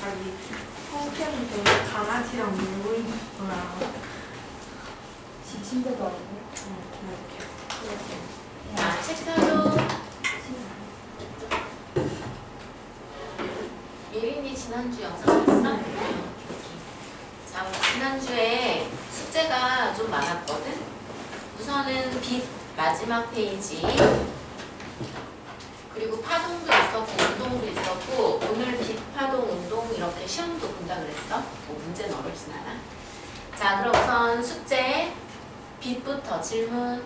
자기 성격이 되게 강아지랑 놀고 있구나. 지친데도 아니고. 이렇게. 자, 책 펴줘. 예린이 지난주 영상 봤어? 자, 우리 지난주에 숙제가 좀 많았거든? 우선은 빛 마지막 페이지, 그리고 파동도 있었고 운동도 있었고, 오늘 빛, 파동, 운동 이렇게 시험도 본다 그랬어? 뭐 문제는 어렵진 않아. 자, 그럼 우선 숙제 빛부터 질문.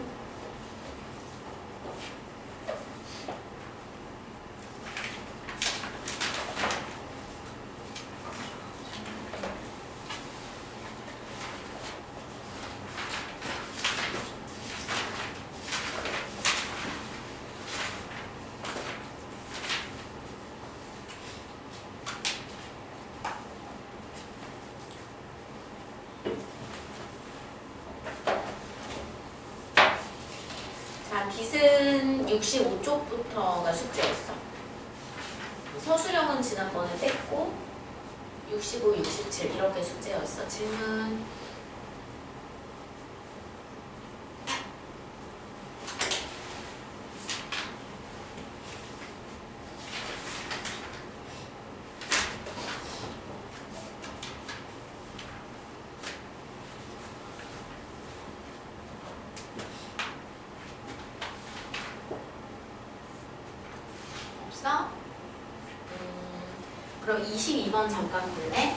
자, 빛은 65쪽부터가 숙제였어. 서술형은 지난번에 뺐고 65, 67 이렇게 숙제였어. 질문. 없어? 그럼 22번 잠깐 볼래?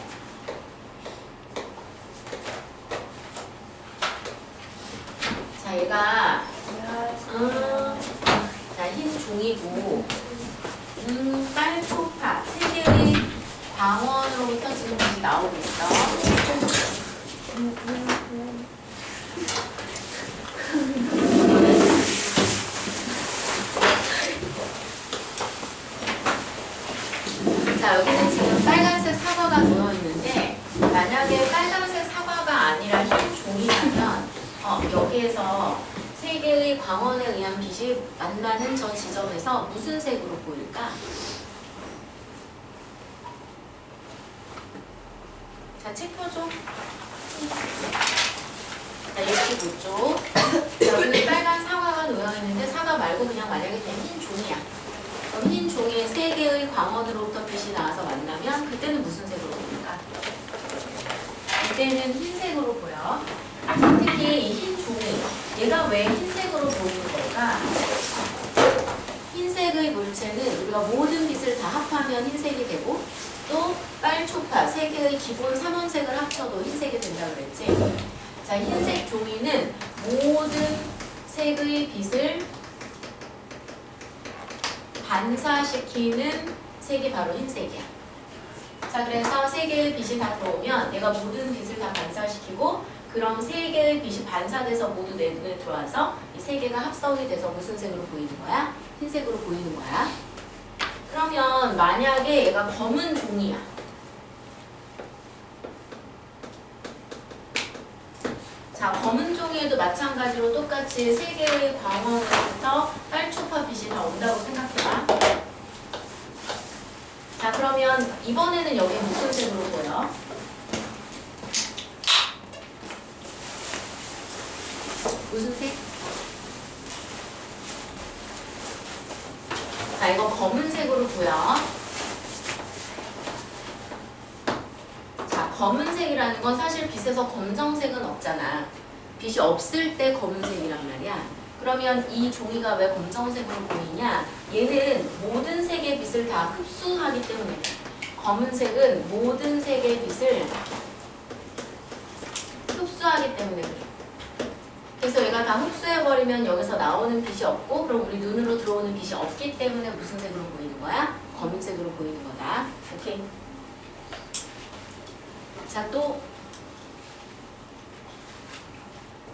자, 얘가 자, 흰 종이고 빨초파 세 개의 광원으로부터 지금 빛이 나오고 있어. 자, 여기는 지금 빨간색 사과가 놓여있는데 만약에 빨간색 사과가 아니라 흰 종이라면 여기에서 세 개의 광원에 의한 빛이 만나는 저 지점에서 무슨 색으로 보일까? 자, 책 펴줘. 자, 65쪽. 여기는 빨간 사과가 놓여있는데 사과 말고 그냥 만약에 그냥 흰 종이야. 그럼 흰 종이에 세 개의 광원으로부터 빛이 나와서 만나면 그때는 무슨 색으로 보일까? 이때는 흰색으로 보여. 특히 이 흰 종이, 얘가 왜 흰색으로 보이는 걸까? 흰색의 물체는 우리가 모든 빛을 다 합하면 흰색이 되고 또 빨초파, 세 개의 기본 삼원색을 합쳐도 흰색이 된다 그랬지? 자, 흰색 종이는 모든 색의 빛을 반사시키는 색이 바로 흰색이야. 자, 그래서 세 개의 빛이 다 들어오면 얘가 모든 빛을 다 반사시키고 그럼 세 개의 빛이 반사돼서 모두 내 눈에 들어와서 이 세 개가 합성이 돼서 무슨 색으로 보이는 거야? 흰색으로 보이는 거야. 그러면 만약에 얘가 검은 종이야. 자, 검은 종이에도 마찬가지로 똑같이 세 개의 광원으로부터 빨초파 빛이 다 온다고 생각해봐. 자, 그러면 이번에는 여기 무슨 색으로 보여? 무슨 색? 자, 이거 검은색으로 보여. 자, 검은색이라는 건 사실 빛에서 검정색은 없잖아. 빛이 없을 때 검은색이란 말이야. 그러면 이 종이가 왜 검정색으로 보이냐? 얘는 모든 색의 빛을 다 흡수하기 때문에 검은색은 모든 색의 빛을 흡수하기 때문에 그래. 그래서 얘가 다 흡수해버리면 여기서 나오는 빛이 없고 그럼 우리 눈으로 들어오는 빛이 없기 때문에 무슨 색으로 보이는 거야? 검은색으로 보이는 거다. 오케이. 자, 또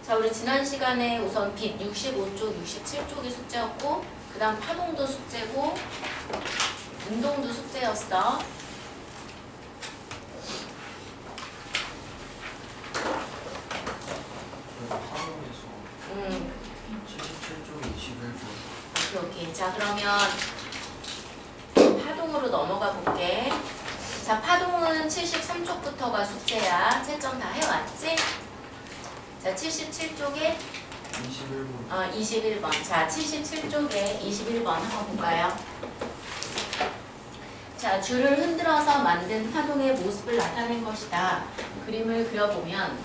자, 우리 지난 시간에 우선 빛 65쪽, 67쪽이 숙제였고 그 다음 파동도 숙제고 운동도 숙제였어. 파동에서 77쪽 21쪽. 오케이. 자, 그러면 파동으로 넘어가 볼게. 자, 파동은 73쪽부터가 숙제야. 채점 다 해왔지? 자, 77쪽에 21번. 21번. 자, 77쪽에 21번 한번 볼까요? 자, 줄을 흔들어서 만든 파동의 모습을 나타낸 것이다. 그림을 그려보면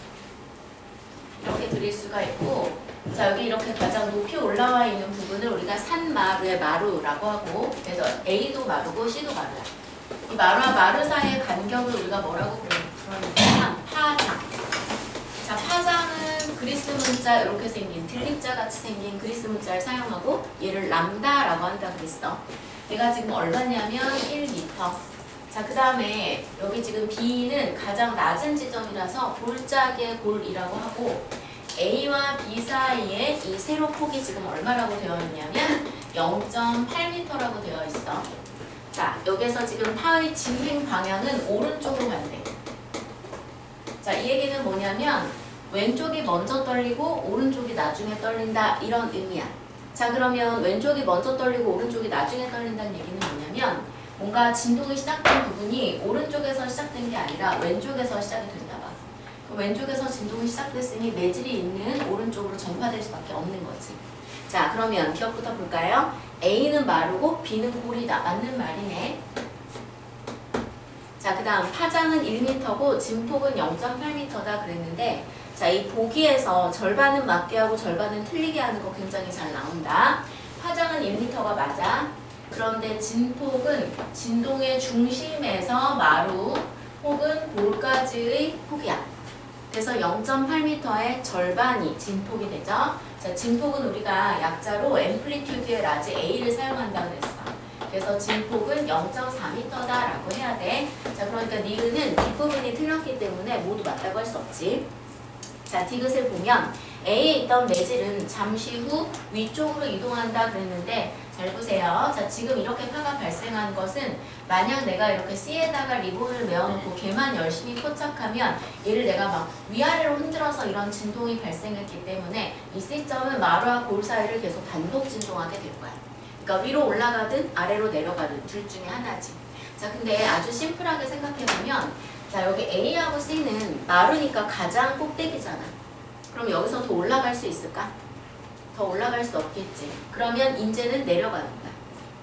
이렇게 그릴 수가 있고, 자, 여기 이렇게 가장 높이 올라와 있는 부분을 우리가 산마루의 마루라고 하고, 그래서 A도 마루고 C도 마루야. 이 마루와 마루 사이의 간격을 우리가 뭐라고 부르냐면 파장. 자, 파장은 그리스 문자 이렇게 생긴 들림자 같이 생긴 그리스 문자를 사용하고 얘를 람다라고 한다 그랬어. 얘가 지금 얼마냐면 1m. 자, 그 다음에 여기 지금 B는 가장 낮은 지점이라서 골짜기의 골이라고 하고, A와 B 사이에 이 세로폭이 지금 얼마라고 되어 있냐면 0.8m라고 되어 있어. 자, 여기서 지금 파의 진행 방향은 오른쪽으로 간대. 자, 이 얘기는 뭐냐면 왼쪽이 먼저 떨리고 오른쪽이 나중에 떨린다, 이런 의미야. 자, 그러면 왼쪽이 먼저 떨리고 오른쪽이 나중에 떨린다는 얘기는 뭐냐면 뭔가 진동이 시작된 부분이 오른쪽에서 시작된 게 아니라 왼쪽에서 시작이 된다 봐. 그럼 왼쪽에서 진동이 시작됐으니 매질이 있는 오른쪽으로 전파될 수밖에 없는 거지. 자, 그러면 기억부터 볼까요? A는 마루고 B는 골이다. 맞는 말이네. 자, 그 다음 파장은 1m고 진폭은 0.8m다 그랬는데, 자, 이 보기에서 절반은 맞게 하고 절반은 틀리게 하는 거 굉장히 잘 나온다. 파장은 1m가 맞아. 그런데 진폭은 진동의 중심에서 마루 혹은 골까지의 폭이야. 그래서 0.8m의 절반이 진폭이 되죠. 자, 진폭은 우리가 약자로 앰플리튜드의 라지 A를 사용한다고 그랬어. 그래서 진폭은 0.4m다라고 해야 돼. 자, 그러니까 니은은 뒷부분이 틀렸기 때문에 모두 맞다고 할 수 없지. 자, 디귿을 보면 A에 있던 매질은 잠시 후 위쪽으로 이동한다 그랬는데, 잘 보세요. 자, 지금 이렇게 파가 발생한 것은 만약 내가 이렇게 C에다가 리본을 메어놓고 걔만 열심히 포착하면 얘를 내가 막 위아래로 흔들어서 이런 진동이 발생했기 때문에 이 C점은 마루와 골 사이를 계속 반복 진동하게 될 거야. 그러니까 위로 올라가든 아래로 내려가든 둘 중에 하나지. 자, 근데 아주 심플하게 생각해보면, 자, 여기 A하고 C는 마루니까 가장 꼭대기잖아. 그럼 여기서 더 올라갈 수 있을까? 더 올라갈 수 없겠지. 그러면 이제는 내려가는 거야.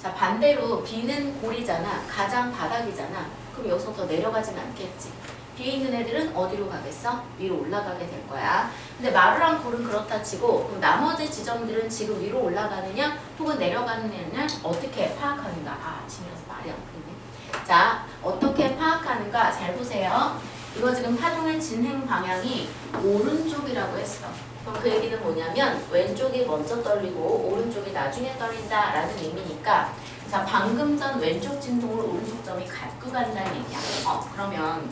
자, 반대로 B는 골이잖아. 가장 바닥이잖아. 그럼 여기서 더 내려가지는 않겠지. B에 있는 애들은 어디로 가겠어? 위로 올라가게 될 거야. 근데 마루랑 골은 그렇다 치고, 그럼 나머지 지점들은 지금 위로 올라가느냐 혹은 내려가느냐를 어떻게 파악하는가? 아, 지면서 말이 안 풀리네. 자, 어떻게 파악하는가? 잘 보세요. 이거 지금 파동의 진행 방향이 오른쪽이라고 했어. 그럼 그 얘기는 뭐냐면 왼쪽이 먼저 떨리고 오른쪽이 나중에 떨린다라는 의미니까, 자, 방금 전 왼쪽 진동을 오른쪽 점이 갖고 간다는 얘기야. 그러면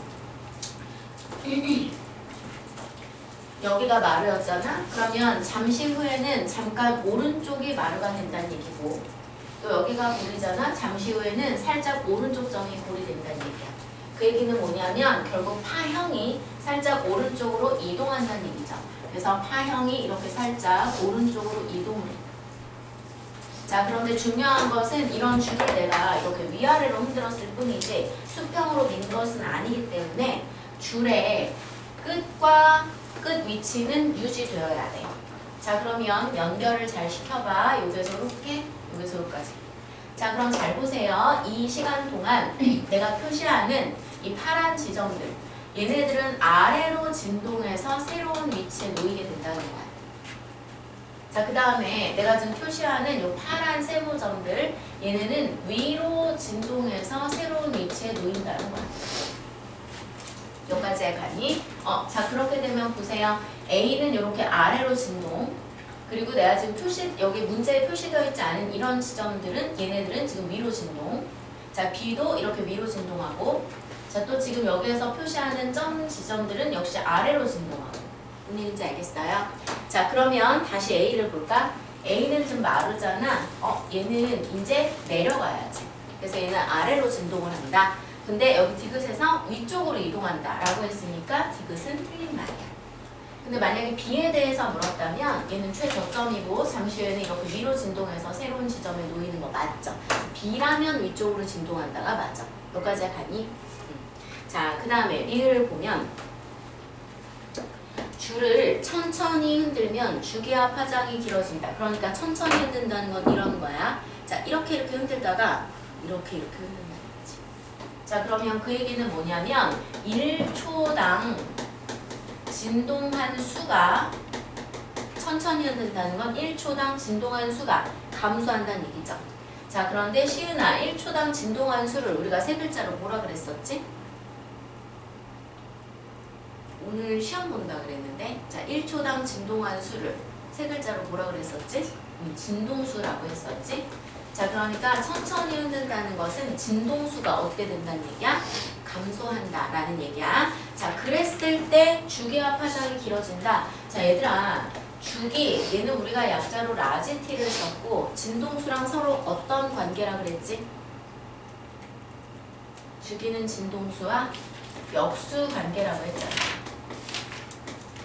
여기가 마루였잖아? 그러면 잠시 후에는 잠깐 오른쪽이 마루가 된다는 얘기고, 또 여기가 골이잖아? 잠시 후에는 살짝 오른쪽 점이 골이 된다는 얘기야. 그 얘기는 뭐냐면 결국 파형이 살짝 오른쪽으로 이동한다는 얘기죠. 그래서 파형이 이렇게 살짝 오른쪽으로 이동을 해. 자, 그런데 중요한 것은 이런 줄을 내가 이렇게 위아래로 흔들었을 뿐이지 수평으로 민 것은 아니기 때문에 줄의 끝과 끝 위치는 유지되어야 돼. 자, 그러면 연결을 잘 시켜봐. 여기서 이렇게, 여기서 여기까지. 자, 그럼 잘 보세요. 이 시간 동안 내가 표시하는 이 파란 지점들, 얘네들은 아래로 진동해서 새로운 위치에 놓이게 된다는 거야. 자, 그 다음에 내가 지금 표시하는 이 파란 세모점들, 얘네는 위로 진동해서 새로운 위치에 놓인다는 거야. 여기까지 가니? 자, 그렇게 되면 보세요. A는 이렇게 아래로 진동, 그리고 내가 지금 여기 문제에 표시되어 있지 않은 이런 지점들은 얘네들은 지금 위로 진동. 자, B도 이렇게 위로 진동하고, 자, 또 지금 여기에서 표시하는 점 지점들은 역시 아래로 진동하고. 무슨 얘기인지 알겠어요? 자, 그러면 다시 A를 볼까? A는 좀 마루잖아. 얘는 이제 내려가야지. 그래서 얘는 아래로 진동을 한다. 근데 여기 디귿에서 위쪽으로 이동한다 라고 했으니까 디귿은 틀린 말이야. 근데 만약에 B에 대해서 물었다면 얘는 최저점이고 잠시 후에는 이렇게 위로 진동해서 새로운 지점에 놓이는 거 맞죠? B라면 위쪽으로 진동한다가 맞아. 여기까지 가니? 자, 그 다음에 리을 보면 줄을 천천히 흔들면 주기와 파장이 길어진다. 그러니까 천천히 흔든다는 건 이런 거야. 자, 이렇게 흔들다가 이렇게 흔든다는 거지. 자, 그러면 그 얘기는 뭐냐면 1초당 진동한 수가 천천히 흔든다는 건 1초당 진동한 수가 감소한다는 얘기죠. 자, 그런데 시은아 1초당 진동한 수를 우리가 세 글자로 뭐라 그랬었지? 오늘 시험 본다 그랬는데 자 1초당 진동한 수를 세 글자로 뭐라 그랬었지? 진동수라고 했었지? 자 그러니까 천천히 흔든다는 것은 진동수가 어떻게 된다는 얘기야? 감소한다 라는 얘기야. 자 그랬을 때 주기와 파장이 길어진다. 자 얘들아 주기 얘는 우리가 약자로 라지 t를 썼고 진동수랑 서로 어떤 관계라 그랬지? 주기는 진동수와 역수 관계라고 했잖아.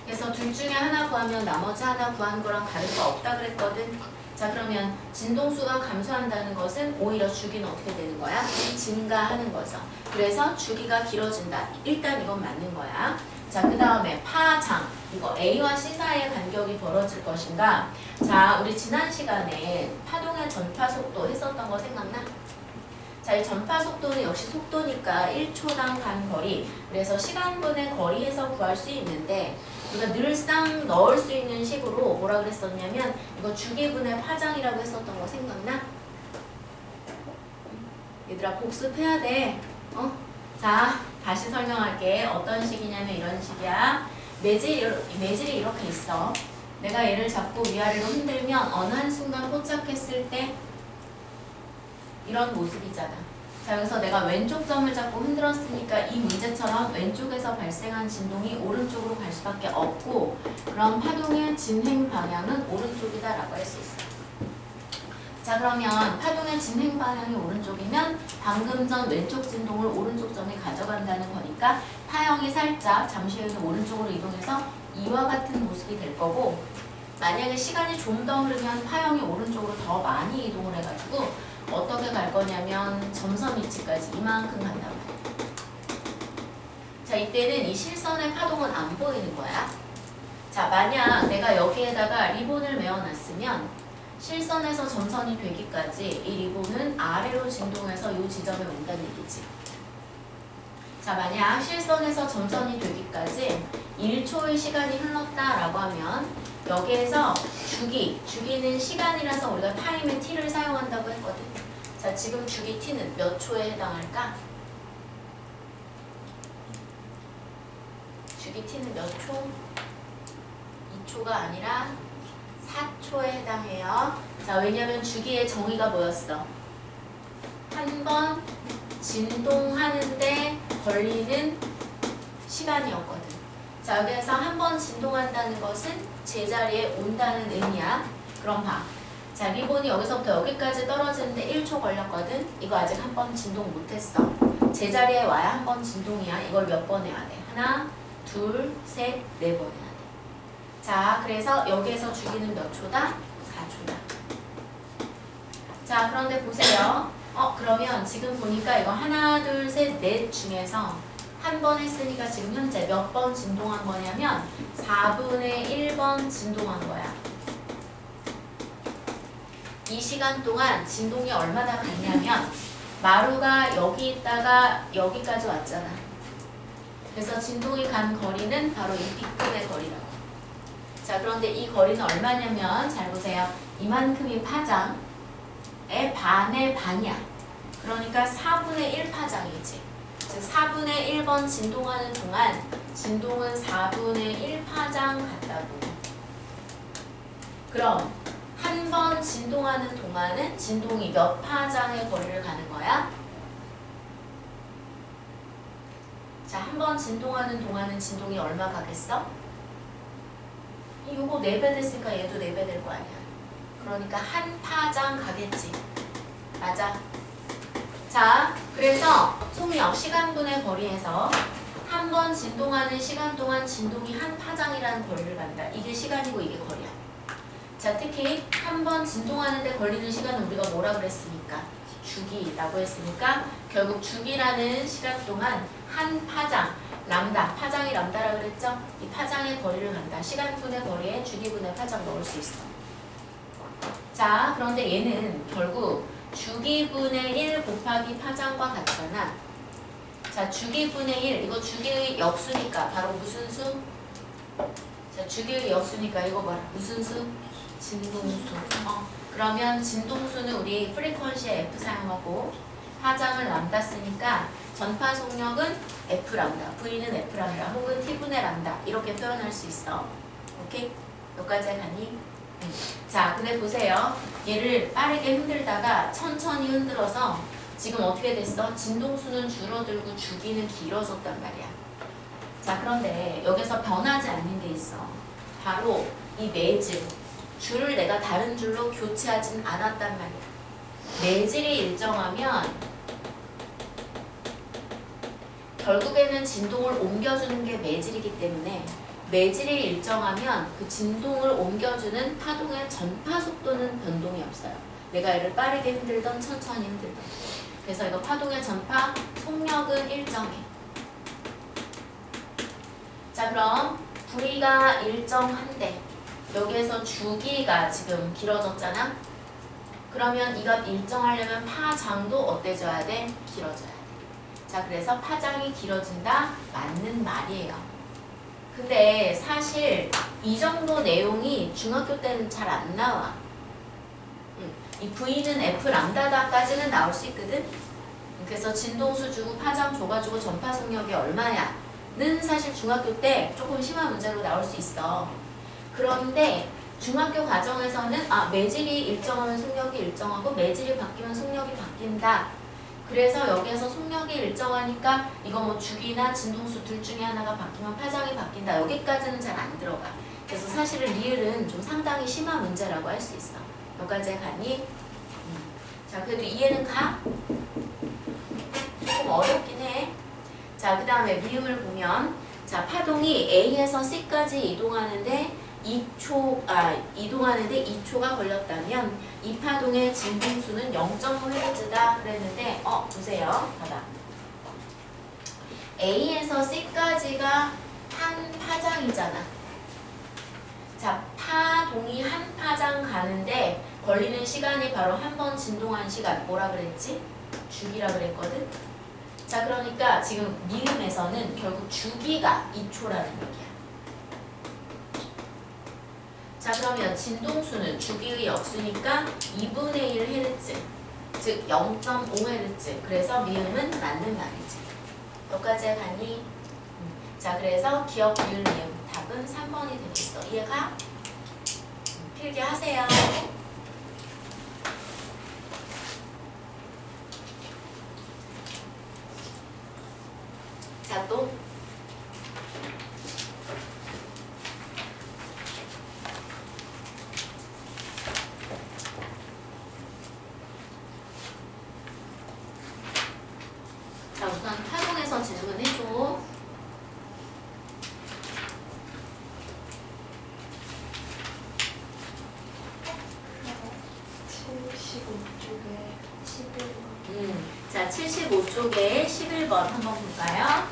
그래서 둘 중에 하나 구하면 나머지 하나 구한 거랑 다를 거 없다 그랬거든. 자 그러면 진동수가 감소한다는 것은 오히려 주기는 어떻게 되는 거야? 증가하는 거죠. 그래서 주기가 길어진다. 일단 이건 맞는 거야. 자 그 다음에 파장 이거 A와 C 사이의 간격이 벌어질 것인가. 자 우리 지난 시간에 파동의 전파 속도 했었던 거 생각나? 자, 이 전파 속도는 역시 속도니까 1초당 간 거리. 그래서 시간분의 거리에서 구할 수 있는데 우리가 늘상 넣을 수 있는 식으로 뭐라 그랬었냐면 이거 주기분의 파장이라고 했었던 거 생각나? 얘들아 복습해야 돼. 자, 다시 설명할게. 어떤 식이냐면 이런 식이야. 매질이 이렇게 있어. 내가 얘를 잡고 위아래로 흔들면 어느 한순간 포착했을 때 이런 모습이잖아. 자, 여기서 내가 왼쪽 점을 잡고 흔들었으니까 이 문제처럼 왼쪽에서 발생한 진동이 오른쪽으로 갈 수밖에 없고 그럼 파동의 진행 방향은 오른쪽이다라고 할 수 있어. 자, 그러면 파동의 진행 방향이 오른쪽이면 방금 전 왼쪽 진동을 오른쪽 점에 가져간다는 거니까 파형이 살짝 잠시 후에는 오른쪽으로 이동해서 이와 같은 모습이 될 거고 만약에 시간이 좀 더 흐르면 파형이 오른쪽으로 더 많이 이동을 해가지고 어떻게 갈 거냐면 점선 위치까지 이만큼 간단 말이야. 자 이때는 이 실선의 파동은 안 보이는 거야. 자 만약 내가 여기에다가 리본을 메어놨으면 실선에서 점선이 되기까지 이 리본은 아래로 진동해서 이 지점에 온다는 얘기지. 자 만약 실선에서 점선이 되기까지 1초의 시간이 흘렀다라고 하면 여기에서 주기는 시간이라서 우리가 타임의 t를 사용한다고 했거든. 자 지금 주기 t는 몇 초에 해당할까? 주기 t는 몇 초? 2초가 아니라 4초에 해당해요. 자 왜냐면 주기의 정의가 뭐였어? 한 번 진동하는데 걸리는 시간이었거든. 자 여기에서 한 번 진동한다는 것은 제자리에 온다는 의미야. 그럼 봐. 자 리본이 여기서부터 여기까지 떨어지는데 1초 걸렸거든. 이거 아직 한 번 진동 못했어. 제자리에 와야 한 번 진동이야. 이걸 몇 번 해야 돼? 하나, 둘, 셋, 네 번 해야 돼. 자 그래서 여기에서 주기는 몇 초다? 4초다. 자 그런데 보세요. 그러면 지금 보니까 이거 하나, 둘, 셋, 넷 중에서 한 번 했으니까 지금 현재 몇 번 진동한 거냐면 4분의 1번 진동한 거야. 이 시간 동안 진동이 얼마나 갔냐면 마루가 여기 있다가 여기까지 왔잖아. 그래서 진동이 간 거리는 바로 이 빗근의 거리라고. 자 그런데 이 거리는 얼마냐면 잘 보세요. 이만큼이 파장의 반의 반이야. 그러니까 4분의 1 파장이지. 즉 4분의 1번 진동하는 동안 진동은 4분의 1 파장 같다고. 그럼 한 번 진동하는 동안은 진동이 몇 파장의 거리를 가는 거야? 자, 한 번 진동하는 동안은 진동이 얼마 가겠어? 이거 4배 됐으니까 얘도 4배 될 거 아니야. 그러니까 한 파장 가겠지. 맞아. 자, 그래서 속력 시간분의 거리에서 한 한 번 진동하는 시간 동안 진동이 한 파장이라는 거리를 간다. 이게 시간이고 이게 거리야. 자, 특히 한 번 진동하는데 걸리는 시간은 우리가 뭐라 그랬습니까? 주기라고 했으니까 결국 주기라는 시간 동안 한 파장, 람다, 파장이 람다라 그랬죠? 이 파장의 거리를 간다. 시간분의 거리에 주기분의 파장 넣을 수 있어. 자, 그런데 얘는 결국 주기분의 1 곱하기 파장과 같잖아. 자, 주기분의 1, 이거 주기의 역수니까 바로 무슨 수? 자, 주기의 역수니까 이거 봐라. 무슨 수? 진동수. 그러면 진동수는 우리 프리퀀시에 F 사용하고 파장을 람다 쓰니까 전파 속력은 F 람다, V는 F 람다 혹은 T분의 람다 이렇게 표현할 수 있어. 오케이? 여기까지 가니? 자, 근데 보세요. 얘를 빠르게 흔들다가 천천히 흔들어서 지금 어떻게 됐어? 진동수는 줄어들고 주기는 길어졌단 말이야. 자, 그런데 여기서 변하지 않는 게 있어. 바로 이 매질. 줄을 내가 다른 줄로 교체하진 않았단 말이야. 매질이 일정하면 결국에는 진동을 옮겨주는 게 매질이기 때문에 매질이 일정하면 그 진동을 옮겨주는 파동의 전파 속도는 변동이 없어요. 내가 얘를 빠르게 흔들던 천천히 흔들던. 그래서 이거 파동의 전파 속력은 일정해. 자, 그럼 V가 일정한데 여기에서 주기가 지금 길어졌잖아? 그러면 이 값 일정하려면 파장도 어때져야 돼? 길어져야 돼. 자, 그래서 파장이 길어진다? 맞는 말이에요. 근데 사실 이 정도 내용이 중학교 때는 잘 안 나와. 이 V는 F 람다다까지는 나올 수 있거든? 그래서 진동수 주고 파장 줘가지고 전파 속력이 얼마야? 는 사실 중학교 때 조금 심한 문제로 나올 수 있어. 그런데 중학교 과정에서는 매질이 일정하면 속력이 일정하고 매질이 바뀌면 속력이 바뀐다. 그래서 여기에서 속력이 일정하니까 이거 뭐 주기나 진동수 둘 중에 하나가 바뀌면 파장이 바뀐다. 여기까지는 잘 안 들어가. 그래서 사실은 리을은 좀 상당히 심한 문제라고 할 수 있어. 여기까지 가니? 자, 그래도 이해는 가? 조금 어렵긴 해. 자, 그 다음에 미음을 보면 자, 파동이 A에서 C까지 이동하는데 2초가 걸렸다면 이 파동의 진동수는 0.5Hz다 그랬는데 보세요. 봐봐. A에서 C까지가 한 파장이잖아. 자, 파동이 한 파장 가는데 걸리는 시간이 바로 한 번 진동한 시간. 뭐라 그랬지? 주기라 그랬거든? 자, 그러니까 지금 미음에서는 결국 주기가 2초라는 얘기야. 자, 그러면 진동수는 주기의 역수니까 2분의 1Hz, 즉 0.5Hz. 그래서 미음은 맞는 말이지. 여기까지 가니? 자, 그래서 기억, 비율, 미음 답은 3번이 되겠어. 이해가? 필기하세요. 자, 또 자, 우선 파동에서 질문해줘. 자, 75쪽에 11번 한번 볼까요?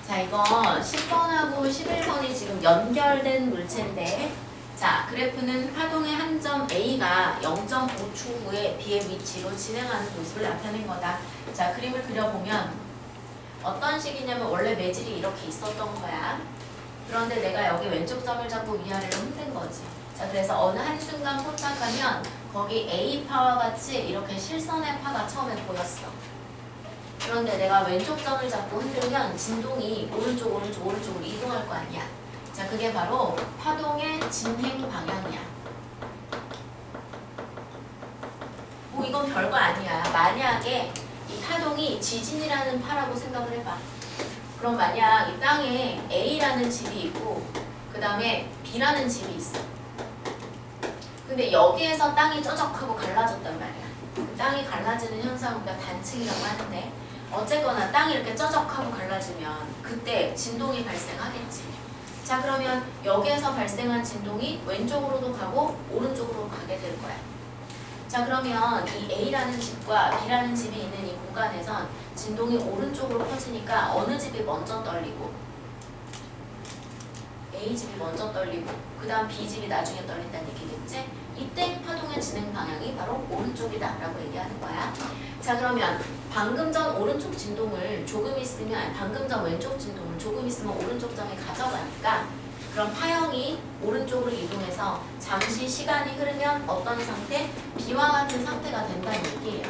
자, 이거 10번하고 11번이 지금 연결된 물체인데 자, 그래프는 파동의 한 점 A가 0.5초 후에 B의 위치로 진행하는 모습을 나타낸 거다. 자, 그림을 그려보면 어떤 식이냐면 원래 매질이 이렇게 있었던 거야. 그런데 내가 여기 왼쪽 점을 잡고 위아래로 흔든 거지. 자, 그래서 어느 한순간 포착하면 거기 A파와 같이 이렇게 실선의 파가 처음에 보였어. 그런데 내가 왼쪽 점을 잡고 흔들면 진동이 오른쪽으로 이동할 거 아니야. 자, 그게 바로 파동의 진행 방향이야. 뭐 이건 별거 아니야. 만약에 이 파동이 지진이라는 파라고 생각을 해봐. 그럼 만약 이 땅에 A라는 집이 있고 그 다음에 B라는 집이 있어. 근데 여기에서 땅이 쩌적하고 갈라졌단 말이야. 땅이 갈라지는 현상을 우리가 단층이라고 하는데 어쨌거나 땅이 이렇게 쩌적하고 갈라지면 그때 진동이 발생하겠지. 자, 그러면 여기에서 발생한 진동이 왼쪽으로도 가고 오른쪽으로 가게 될 거야. 자, 그러면 이 A라는 집과 B라는 집이 있는 이 공간에선 진동이 오른쪽으로 퍼지니까 어느 집이 먼저 떨리고 A 집이 먼저 떨리고 그 다음 B 집이 나중에 떨린다는 얘기겠지? 이때 파동의 진행 방향이 바로 오른쪽이다 라고 얘기하는 거야. 자, 그러면 방금 전 오른쪽 진동을 조금 있으면 방금 전 왼쪽 진동을 조금 있으면 오른쪽 점에 가져가니까 그럼 파형이 오른쪽으로 이동해서 잠시 시간이 흐르면 어떤 상태? B와 같은 상태가 된다는 얘기예요.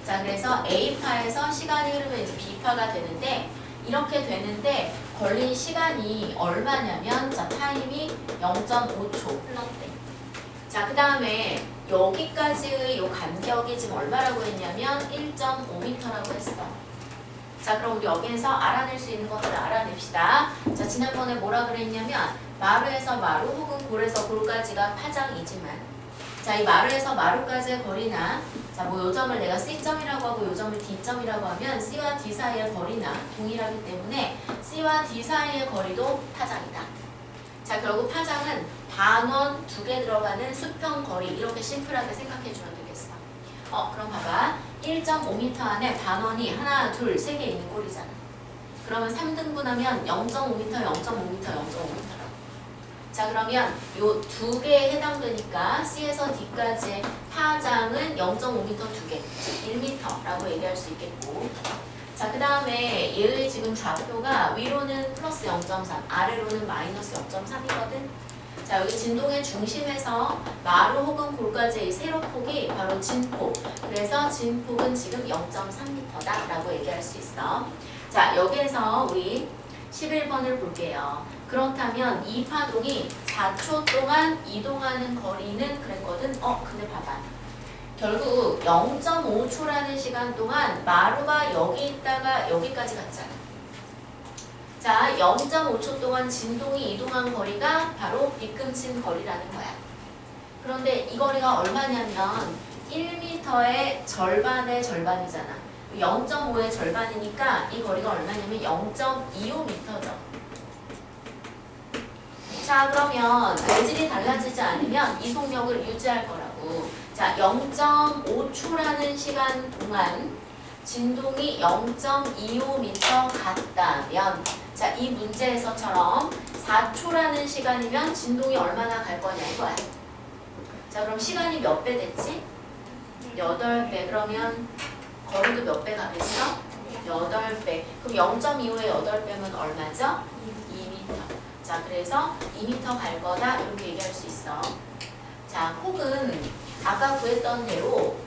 자, 그래서 A파에서 시간이 흐르면 이제 B파가 되는데 이렇게 되는데 걸린 시간이 얼마냐면 자, 타임이 0.5초 흘렀대. 자, 그 다음에 여기까지의 요 간격이 지금 얼마라고 했냐면 1.5m라고 했어. 자, 그럼 우리 여기에서 알아낼 수 있는 것들을 알아냅시다. 자, 지난번에 뭐라 그랬냐면 마루에서 마루 혹은 골에서 골까지가 파장이지만 자, 이 마루에서 마루까지의 거리나 자, 뭐 요점을 내가 C점이라고 하고 요점을 D점이라고 하면 C와 D 사이의 거리나 동일하기 때문에 C와 D 사이의 거리도 파장이다. 자, 결국 파장은 반원 2개 들어가는 수평 거리 이렇게 심플하게 생각해 주면 되겠어. 그럼 봐봐. 1.5m 안에 반원이 하나, 둘, 3개 있는 꼴이잖아. 그러면 3등분하면 0.5m, 0.5m, 0.5m라고. 자, 그러면 요 2개에 해당되니까 C에서 D까지의 파장은 0.5m 2개, 1m라고 얘기할 수 있겠고. 자, 그 다음에 얘의 지금 좌표가 위로는 플러스 0.3, 아래로는 마이너스 0.3이거든. 자, 여기 진동의 중심에서 마루 혹은 골까지의 이 세로폭이 바로 진폭. 그래서 진폭은 지금 0.3m다 라고 얘기할 수 있어. 자, 여기에서 우리 11번을 볼게요. 그렇다면 이 파동이 4초 동안 이동하는 거리는 그랬거든. 근데 봐봐. 결국 0.5초라는 시간 동안 마루가 여기 있다가 여기까지 갔잖아. 자, 0.5초 동안 진동이 이동한 거리가 바로 뒤꿈친 거리라는 거야. 그런데 이 거리가 얼마냐면 1m의 절반의 절반이잖아. 0.5의 절반이니까 이 거리가 얼마냐면 0.25m죠. 자, 그러면 외질이 달라지지 않으면 이 속력을 유지할 거라고. 자, 0.5초라는 시간 동안 진동이 0.25m 같다면 자, 이 문제에서처럼 4초라는 시간이면 진동이 얼마나 갈 거냐 이거야. 자, 그럼 시간이 몇 배 됐지? 8배. 그러면 거리도 몇 배 가겠어? 8배. 그럼 0.25의 8배면 얼마죠? 2m. 자, 그래서 2m 갈 거다 이렇게 얘기할 수 있어. 자, 혹은 아까 구했던 대로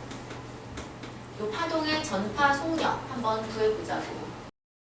이 파동의 전파 속력 한번 구해보자고.